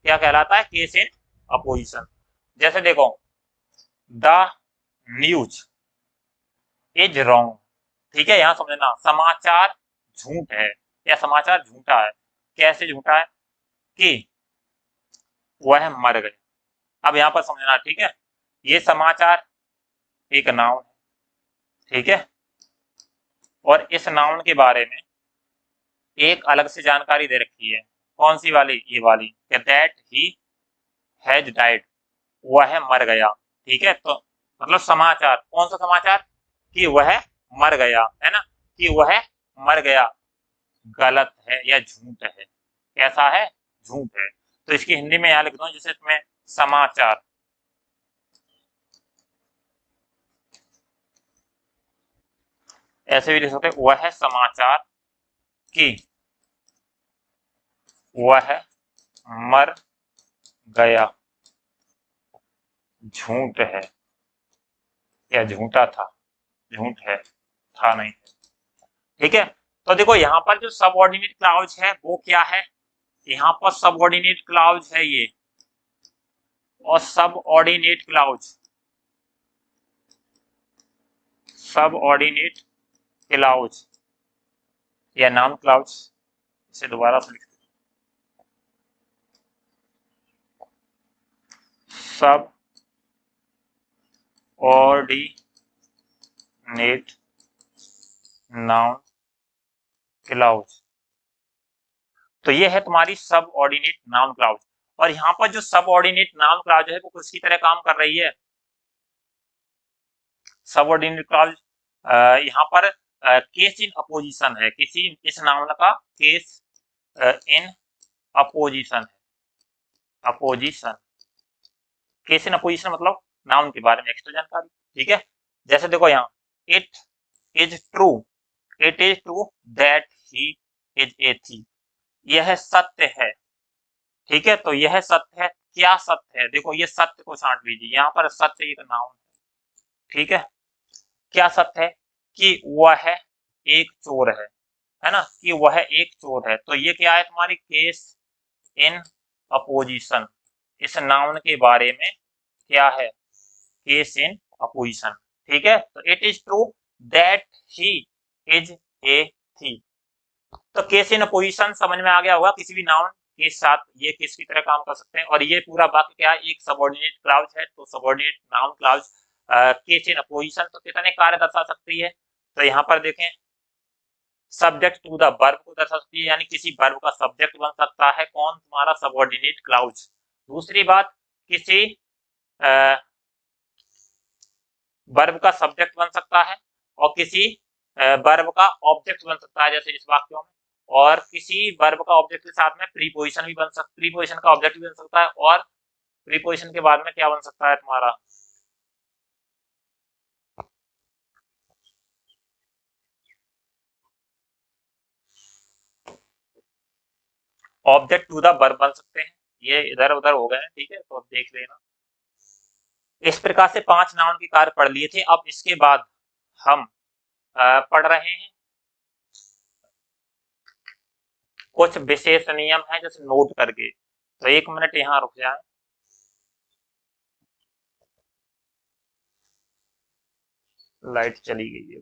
क्या कहलाता है, केस इन अपोजिशन। जैसे देखो, द न्यूज इज रॉन्ग, ठीक है, यहां समझना समाचार झूठ है या समाचार झूठा है। कैसे झूठा है, कि वह मर गए। अब यहां पर समझना, ठीक है, ये समाचार एक नाउन है, ठीक है, और इस नाउन के बारे में एक अलग से जानकारी दे रखी है। कौन सी वाली, ये वाली, दैट ही हैज डाइड, वह मर गया, ठीक है। तो मतलब समाचार, कौन सा समाचार, कि वह मर गया, है ना, कि वह मर गया, गलत है या झूठ है। कैसा है, झूठ है। तो इसकी हिंदी में यहां लिख दो, जैसे तुम्हें समाचार, ऐसे भी लिख सकते, वह समाचार कि वह मर गया झूठ है या झूठा था, झूठ है, था नहीं, ठीक है। तो देखो यहाँ पर जो सबऑर्डिनेट क्लाउज है वो क्या है, यहाँ पर सबऑर्डिनेट क्लाउज है ये, और सबऑर्डिनेट क्लाउज, सबऑर्डिनेट क्लाउज या नाउन क्लाउज, इसे दोबारा से लिखते हैं, सब ऑर्डिनेट नाउन क्लाउज। तो ये है तुम्हारी सब ऑर्डिनेट नाउन क्लाउज। और यहाँ पर जो सब ऑर्डिनेट नाउन क्लाउज है वो किसकी तरह काम कर रही है, सब ऑर्डिनेट क्लाउज यहाँ पर केस इन अपोजिशन है, किसी इस नाउन का केस इन अपोजिशन है, अपोजिशन, केस इन अपोजिशन मतलब नाउन के बारे में एक्स्ट्रा जानकारी, ठीक है। जैसे देखो यहाँ, it is true, it is true that he is a thief, यह सत्य है, ठीक है। तो यह सत्य है, क्या सत्य है, देखो ये सत्य को छांट लीजिए, यहाँ पर सत्य एक नाउन है, ठीक है। क्या सत्य है, कि वह एक चोर है ना, कि वह एक चोर है। तो ये क्या है, तुम्हारी केस इन अपोजिशन, इस नाउन के बारे में क्या है, केस इन अपोजिशन, ठीक है। तो it is true that he is a thief. तो केस इन अपोजिशन समझ में आ गया होगा, किसी भी नाउन के साथ ये किसकी तरह काम कर सकते हैं। और ये पूरा वाक्य क्या है, एक सबऑर्डिनेट क्लाउज है। तो subordinate noun clause case in apposition तो कितने कार्य दर्शा सकती है, तो यहाँ पर देखें, सब्जेक्ट टू द वर्ब को दर्शा सकती है, यानी किसी वर्ब का सब्जेक्ट बन सकता है कौन, तुम्हारा सबऑर्डिनेट क्लाउज। दूसरी बात, किसी वर्ब का सब्जेक्ट बन सकता है, और किसी वर्ब का ऑब्जेक्ट बन सकता है, जैसे इस वाक्यों में। और किसी वर्ब का ऑब्जेक्ट के साथ में प्रीपोजिशन भी बन सकता, प्रीपोजिशन का ऑब्जेक्ट भी बन सकता है, और प्रीपोजिशन के बाद में क्या बन सकता है तुम्हारा, ऑब्जेक्ट टू द वर्ब बन सकते हैं। ये इधर उधर हो गए हैं, ठीक है, तो अब देख लेना। इस प्रकार से 5 नाउन के कार्य पढ़ लिए थे। अब इसके बाद हम पढ़ रहे हैं कुछ विशेष नियम है, जैसे नोट करके। तो 1 मिनट यहाँ रुक जाए, लाइट चली गई है।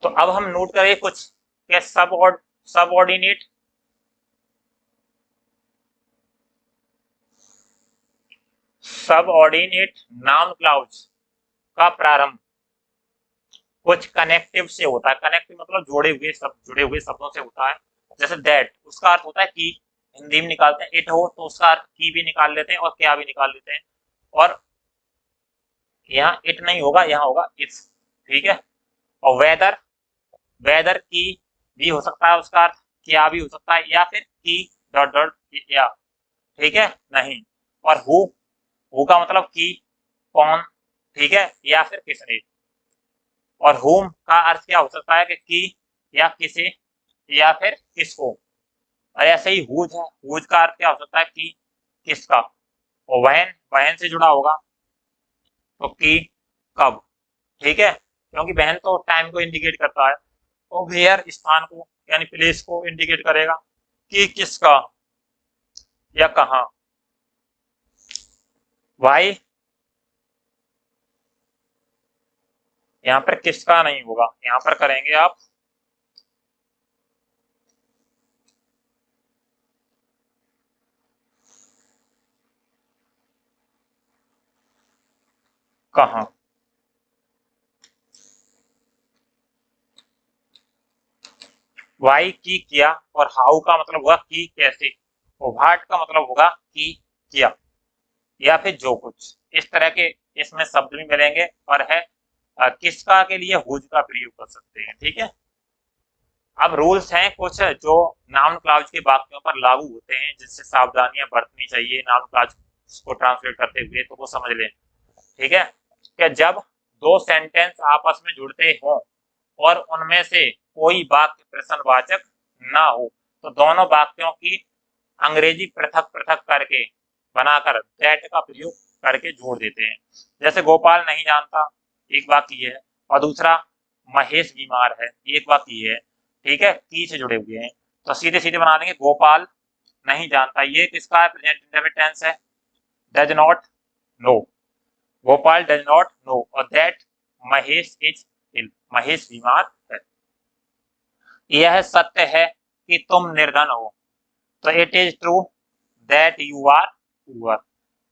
तो अब हम नोट करें कुछ के सबऑर्डिनेट सबऑर्डिनेट नाउन क्लाउज का प्रारंभ कुछ कनेक्टिव से होता है। कनेक्टिव मतलब जुड़े हुए शब्दों से होता है। जैसे दैट, उसका अर्थ होता है की, हिंदी में निकालते हैं। इट हो तो उसका अर्थ की भी निकाल लेते हैं और क्या भी निकाल लेते हैं। और यहाँ इट नहीं होगा, यहाँ होगा इट्स। ठीक है। और वेदर, वेदर की भी हो सकता है, उसका अर्थ क्या भी हो सकता है, या फिर की डॉट डॉट या। ठीक है, नहीं। और हु का मतलब की, कौन। ठीक है, या फिर किसने। और होम का अर्थ क्या हो सकता है कि या किसे, या फिर किसको। और ऐसे ही हुज है, हुज का अर्थ क्या हो सकता है कि किसका। और वहन, वहन से जुड़ा होगा तो कि कब। ठीक है, क्योंकि वहन तो टाइम को इंडिकेट करता है। और वेयर स्थान को यानी प्लेस को इंडिकेट करेगा कि किसका या कहाँ। वाई, यहाँ पर किसका नहीं होगा, यहाँ पर करेंगे आप कहाँ। वाई की किया, और हाउ का मतलब होगा कि कैसे। और व्हाट का मतलब होगा कि किया, या फिर जो कुछ। इस तरह के इसमें शब्द भी मिलेंगे। और है किसका के लिए हुज का प्रयोग कर सकते हैं। ठीक है। अब रूल्स हैं कुछ जो नाउन क्लाउज के वाक्यों पर लागू होते हैं, जिससे सावधानियां बरतनी चाहिए नाउन क्लाउज को ट्रांसलेट करते हुए, तो वो समझ लें। ठीक है, कि जब दो सेंटेंस आपस में जुड़ते हों और उनमें से कोई वाक्य प्रश्नवाचक ना हो, तो दोनों वाक्यों की अंग्रेजी पृथक पृथक करके बनाकर दैट का प्रयोग करके जोड़ देते हैं। जैसे गोपाल नहीं जानता, एक वाक्य ये है। और दूसरा महेश बीमार है, एक वाक्य ये है। ठीक है, की से जुड़े हुए हैं, तो सीधे सीधे बना देंगे गोपाल नहीं जानता। ये किसका है, प्रेजेंट इंडेफिनिट टेंस है। Does not know, Gopal does not know. और that Mahesh is ill, Mahesh बीमार है। यह सत्य है कि तुम निर्धन हो, तो it is true that you are poor.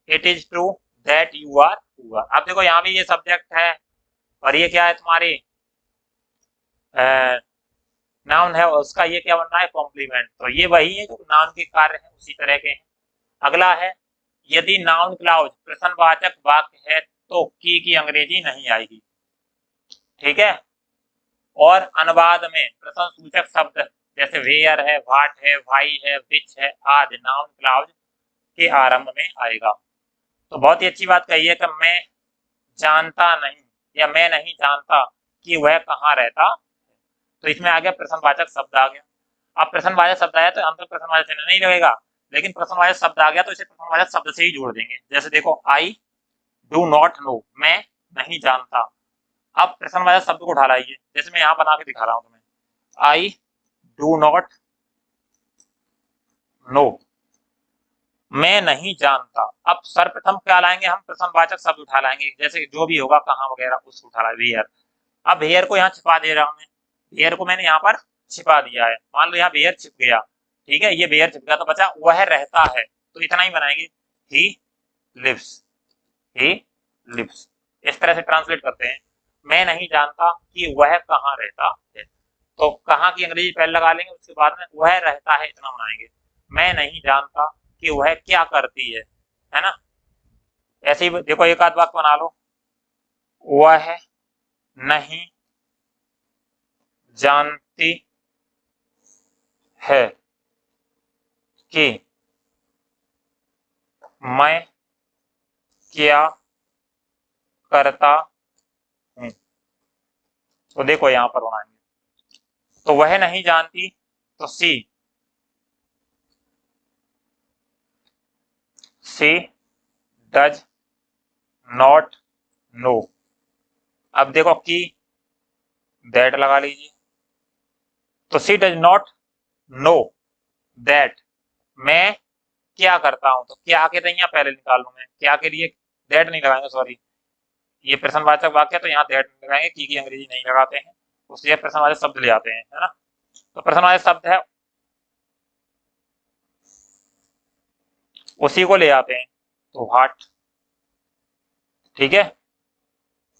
It is true that you are poor. अब देखो यहाँ भी ये सब्जेक्ट है, और ये क्या है तुम्हारी नाउन है, उसका ये क्या बन रहा है, कॉम्प्लीमेंट। तो ये वही है जो नाउन के कार्य हैं, उसी तरह के हैं। अगला है, यदि नाउन क्लाउज प्रश्नवाचक वाक्य है तो की अंग्रेजी नहीं आएगी। ठीक है। और अनुवाद में प्रश्न सूचक शब्द जैसे वेयर है, व्हाट है, व्हाई है, विच है आदि नाउन क्लाउज के आरंभ में आएगा। तो बहुत ही अच्छी बात कही है कि मैं जानता नहीं, या मैं नहीं जानता कि वह कहाँ रहता। तो इसमें आ गया प्रश्नवाचक शब्द आ गया। अब प्रश्नवाचक शब्द आया तो अंत प्रश्नवाचक चिन्ह नहीं लगेगा, लेकिन प्रश्नवाचक शब्द आ गया तो इसे प्रश्नवाचक शब्द से ही जोड़ देंगे। जैसे देखो, आई डू नॉट नो, मैं नहीं जानता। अब प्रश्नवाचक शब्द को उठा लाइए, जैसे मैं यहाँ बना के दिखा रहा हूँ तुम्हें, आई डू नॉट नो, मैं नहीं जानता। अब सर्वप्रथम क्या लाएंगे हम, प्रश्नवाचक शब्द उठा लाएंगे, जैसे जो भी होगा कहाँ वगैरह उसको उठा लाए, वेयर। अब हेयर को यहाँ छिपा दे रहा हूँ मैं, हेयर को मैंने यहाँ पर छिपा दिया है। मान लो यहाँ वेयर छिप गया। ठीक है, ये वेयर छिप गया तो बचा वह रहता है, तो इतना ही बनाएंगे, ही लिव्स, ही लिव्स। इस तरह से ट्रांसलेट करते हैं। मैं नहीं जानता कि वह कहाँ रहता है, तो कहाँ की अंग्रेजी पहले लगा लेंगे, उसके बाद में वह रहता है इतना बनाएंगे। मैं नहीं जानता कि वह क्या करती है ना। ऐसे ही देखो, एक आध वाक्य बना लो, वह नहीं जानती है कि मैं क्या करता हूं। तो देखो यहां पर बनाएंगे, तो वह नहीं जानती, तो सी डज नॉट नो। अब देखो कि दैट लगा लीजिए, तो सी डज नॉट नो दैट, मैं क्या करता हूं। तो क्या के तैयार पहले निकाल लूं मैं, क्या के लिए दैट नहीं लगाएंगे, सॉरी, ये प्रश्नवाचक वाक्य है तो यहाँ दैट नहीं लगाएंगे, की अंग्रेजी नहीं लगाते हैं, उससे प्रश्नवाचक शब्द ले आते हैं, है ना। तो प्रश्नवाचक शब्द है, उसी को ले आते हैं, तो व्हाट। ठीक है,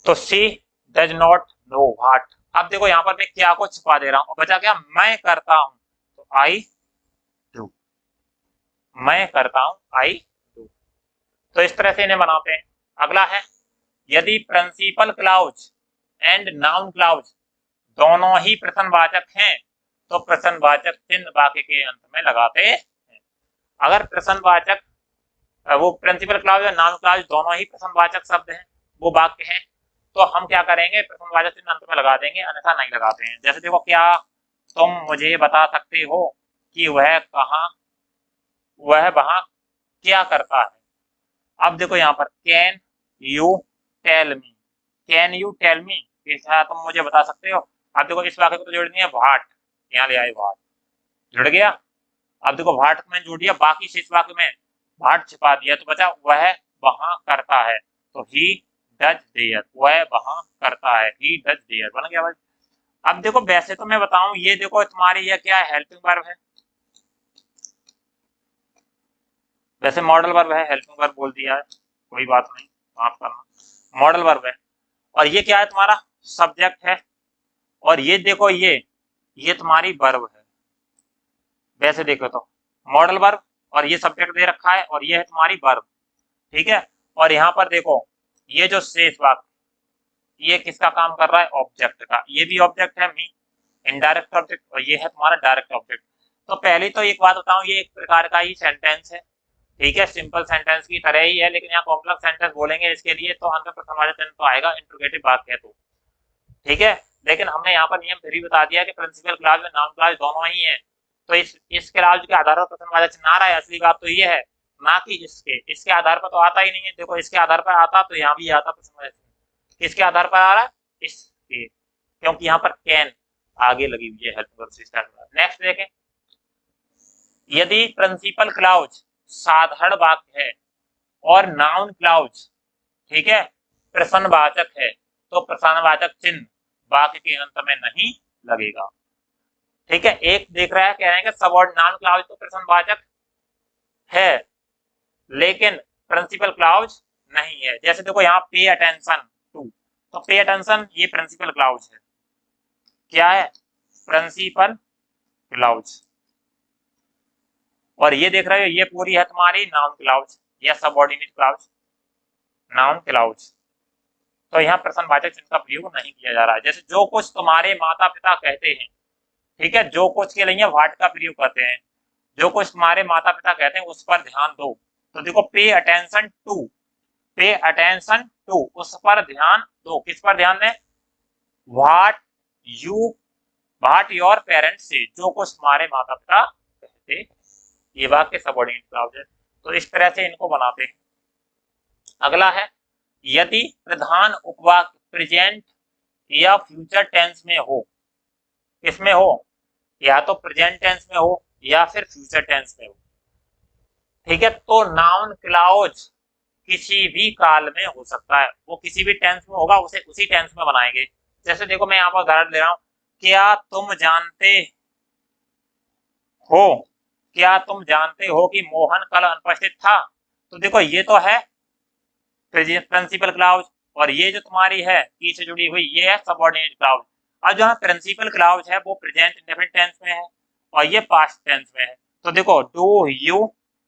तो सी डज नॉट नो व्हाट। अब देखो यहाँ पर मैं क्या को छुपा दे रहा हूँ, बचा क्या, मैं करता हूँ, तो आई डू, मैं करता हूँ आई डू। तो इस तरह से इन्हें बनाते हैं। अगला है, यदि principal clause and noun clause दोनों ही प्रश्नवाचक हैं तो प्रश्नवाचक चिन्ह वाक्य के अंत में लगाते हैं। अगर प्रश्नवाचक, वो प्रिंसिपल क्लाउज और नाउन क्लाउज दोनों ही प्रश्नवाचक शब्द हैं, वो वाक्य हैं, तो हम क्या करेंगे, प्रश्नवाचक चिन्ह अंत में लगा देंगे, अन्यथा नहीं लगाते हैं। जैसे देखो, क्या तुम मुझे बता सकते हो कि वह वहां क्या करता है। अब देखो यहाँ पर can you tell me, can you tell me, क्या तुम मुझे बता सकते हो। अब देखो इस वाक्य को तो जोड़ दिया व्हाट, यहाँ ले आए व्हाट, जुड़ गया। अब देखो व्हाट में जोड़ दिया, बाकी शेष वाक्य में व्हाट छिपा दिया, तो बचा वह वहां करता है, तो ही डज देयर, वह वहां करता है, ही डज देयर, बन गया भाई। अब देखो वैसे तो मैं बताऊं, ये देखो तुम्हारी ये क्या है, हेल्पिंग वर्ब है, वैसे मॉडल वर्ब है, हेल्पिंग वर्ब बोल दिया है, कोई बात नहीं, माफ करना, मॉडल वर्ब है। और ये क्या है, तुम्हारा सब्जेक्ट है, और ये देखो ये तुम्हारी वर्ब है। वैसे देखो तो मॉडल वर्ब, और ये सब्जेक्ट दे रखा है, और ये है तुम्हारी वर्ब, ठीक है। और यहाँ पर देखो ये जो शेष वाक्य, ये किसका काम कर रहा है, ऑब्जेक्ट का, ये भी ऑब्जेक्ट है मी, इनडायरेक्ट ऑब्जेक्ट, और ये है तुम्हारा डायरेक्ट ऑब्जेक्ट। तो पहले तो एक बात बताऊं, ये एक प्रकार का ही सेंटेंस है, ठीक है, सिंपल सेंटेंस की तरह ही है, लेकिन यहाँ कॉम्प्लेक्स सेंटेंस बोलेंगे इसके लिए तो अंत में प्रश्नवाचक चिन्ह तो आएगा, इंट्रोगेटिव वाक्य है तो, ठीक है। लेकिन हमने यहाँ पर नियम फिर भी बता दिया कि प्रिंसिपल क्लास में नाउन क्लास दोनों ही है, तो इस क्लास के आधार पर प्रश्नवाचक चिन्ह आ रहा है, असली बात तो ये है, ना कि इसके आधार पर तो आता ही नहीं है। देखो इसके आधार पर आता तो यहाँ भी आता प्रश्नवाचक चिन्ह, किसके आधार पर आ रहा है, इसके, क्योंकि यहाँ पर कैन आगे लगी हुई है, हेल्प वर्ब से स्टार्ट हो रहा है। नेक्स्ट देखें, यदि प्रिंसिपल क्लाउज साधारण वाक्य है और नाउन क्लाउज, ठीक है, प्रश्नवाचक है, तो प्रश्नवाचक चिन्ह वाक्य के अंत में नहीं लगेगा, ठीक है। एक देख रहा है, कह रहे हैं कि सबऑर्डिनेट नाउन क्लाउज तो प्रश्नवाचक है लेकिन प्रिंसिपल क्लाउज नहीं है। जैसे देखो यहाँ पे अटेंशन टू, तो पे अटेंशन ये प्रिंसिपल क्लाउज है, क्या है, प्रिंसिपल क्लाउज। और ये देख रहे हो ये पूरी है तुम्हारी नाउन क्लाउज या सबऑर्डिनेट क्लाउज, नाउन क्लाउज। तो यहाँ प्रश्नवाचक चिन्ह का प्रयोग नहीं किया जा रहा है। जैसे जो कुछ तुम्हारे माता पिता कहते हैं, ठीक है, जो कुछ के लिए व्हाट का प्रयोग करते हैं, जो कुछ तुम्हारे माता पिता कहते हैं उस पर ध्यान दो। तो देखो pay attention to, pay attention to, उस पर ध्यान दो, किस पर ध्यान दें, व्हाट योर पेरेंट्स से, जो कुछ तुम्हारे माता पिता कहते, ये वाक्य सबऑर्डिनेट क्लाउज है। तो इस तरह से इनको बनाते हैं। अगला है, यदि प्रधान उपवाक्य प्रेजेंट या फ्यूचर टेंस में हो, किसमें हो, या तो प्रेजेंट टेंस में हो या फिर फ्यूचर टेंस में हो, ठीक है, तो नाउन क्लाउज किसी भी काल में हो सकता है, वो किसी भी टेंस में होगा, उसे उसी टेंस में बनाएंगे। जैसे देखो मैं यहाँ पर उदाहरण दे रहा हूं, क्या तुम जानते हो, क्या तुम जानते हो कि मोहन कल अनुपस्थित था। तो देखो ये तो है प्रिंसिपल क्लाउज, और ये जो तुम्हारी है की से जुड़ी हुई ये है सबऑर्डिनेट क्लाउज। और जो प्रिंसिपल क्लाउज है वो प्रेजेंट इंडेफिनिट टेंस में है और ये पास्ट टेंस में है। तो देखो do you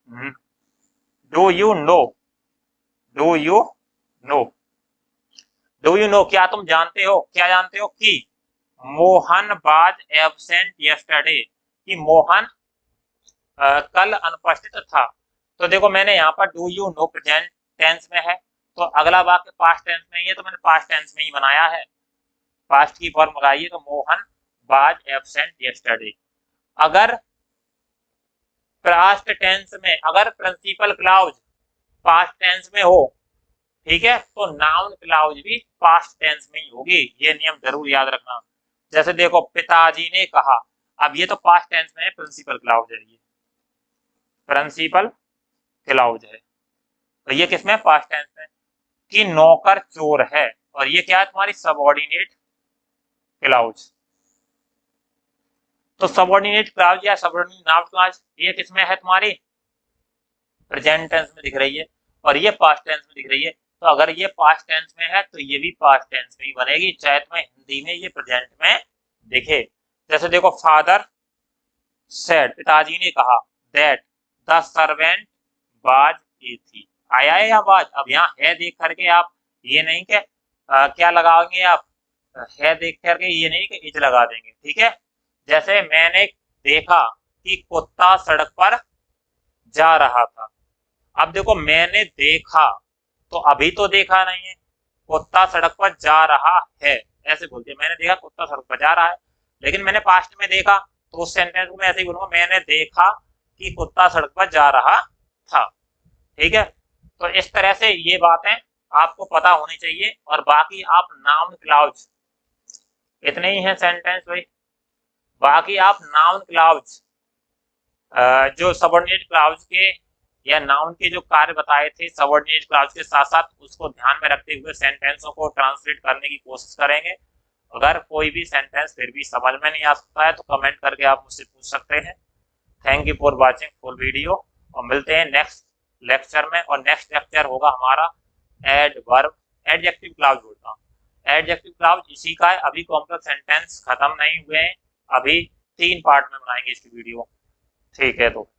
no, do you no, do you no, क्या तुम जानते हो, क्या जानते हो कि मोहन वाज एब्सेंट यस्टरडे, कि मोहन कल अनुपस्थित था। तो देखो मैंने यहाँ पर do you know present tense में है, तो अगला वाक्य पास्ट टेंस में ही है, तो मैंने पास्ट टेंस में ही बनाया है, पास्ट की फॉर्म लगाइए, तो मोहन वाज एब्सेंट यस्टरडे। अगर पास्ट टेंस में, अगर प्रिंसिपल क्लाउज पास्ट टेंस में हो, ठीक है, तो नाउन क्लाउज भी पास्ट टेंस में ही होगी, ये नियम जरूर याद रखना। जैसे देखो पिताजी ने कहा, अब ये तो पास्ट टेंस में है, प्रिंसिपल क्लाउज है, ये प्रिंसिपल क्लाउज है, तो ये किसमें, पास्ट टेंस में। कि नौकर चोर है, और ये क्या है तुम्हारी सबऑर्डिनेट क्लाउज। तो सबऑर्डिनेट क्लाउज या सबऑर्डिनेट नाउन क्लाउज ये किसमें है तुम्हारी, प्रेजेंट टेंस में दिख रही है, और ये पास्ट टेंस में दिख रही है। तो अगर ये पास्ट टेंस में है तो ये भी पास्ट टेंस में ही बनेगी, चाहे तुम्हें हिंदी में ये प्रेजेंट में दिखे। जैसे देखो, फादर सेड, पिताजी ने कहा, दैट द सर्वेंट वाज एथी, आया है आवाज। अब यहाँ है देख करके आप ये नहीं कि क्या लगाओगे आप, है देख करके ये नहीं कि इज लगा देंगे, ठीक है। जैसे मैंने देखा कि कुत्ता सड़क पर जा रहा था। अब देखो, मैंने देखा तो अभी तो देखा नहीं है, कुत्ता सड़क पर जा रहा है ऐसे बोलते हैं। मैंने देखा कुत्ता सड़क पर जा रहा है, लेकिन मैंने पास्ट में देखा तो उस सेंटेंस को मैं ऐसे ही बोलूंगा, मैंने देखा कि कुत्ता सड़क पर जा रहा था, ठीक है। तो इस तरह से ये बातें आपको पता होनी चाहिए। और बाकी आप नाउन क्लाउज, इतने ही हैं सेंटेंस भाई। बाकी आप नाउन क्लाउज जो सबऑर्डिनेट क्लाउज के या नाउन के जो कार्य बताए थे सबऑर्डिनेट क्लाउज के साथ साथ, उसको ध्यान में रखते हुए सेंटेंसों को ट्रांसलेट करने की कोशिश करेंगे। अगर कोई भी सेंटेंस फिर भी समझ में नहीं आ सकता है तो कमेंट करके आप मुझसे पूछ सकते हैं। Thank you for watching full video, और मिलते हैं नेक्स्ट लेक्चर में। और नेक्स्ट लेक्चर होगा हमारा एडवर्ब, एडजेक्टिव क्लाउज बोलता हूँ, एडजेक्टिव क्लाउज इसी का है। अभी कॉम्प्लेक्स सेंटेंस खत्म नहीं हुए हैं, अभी 3 पार्ट में बनाएंगे इसकी वीडियो, ठीक है। तो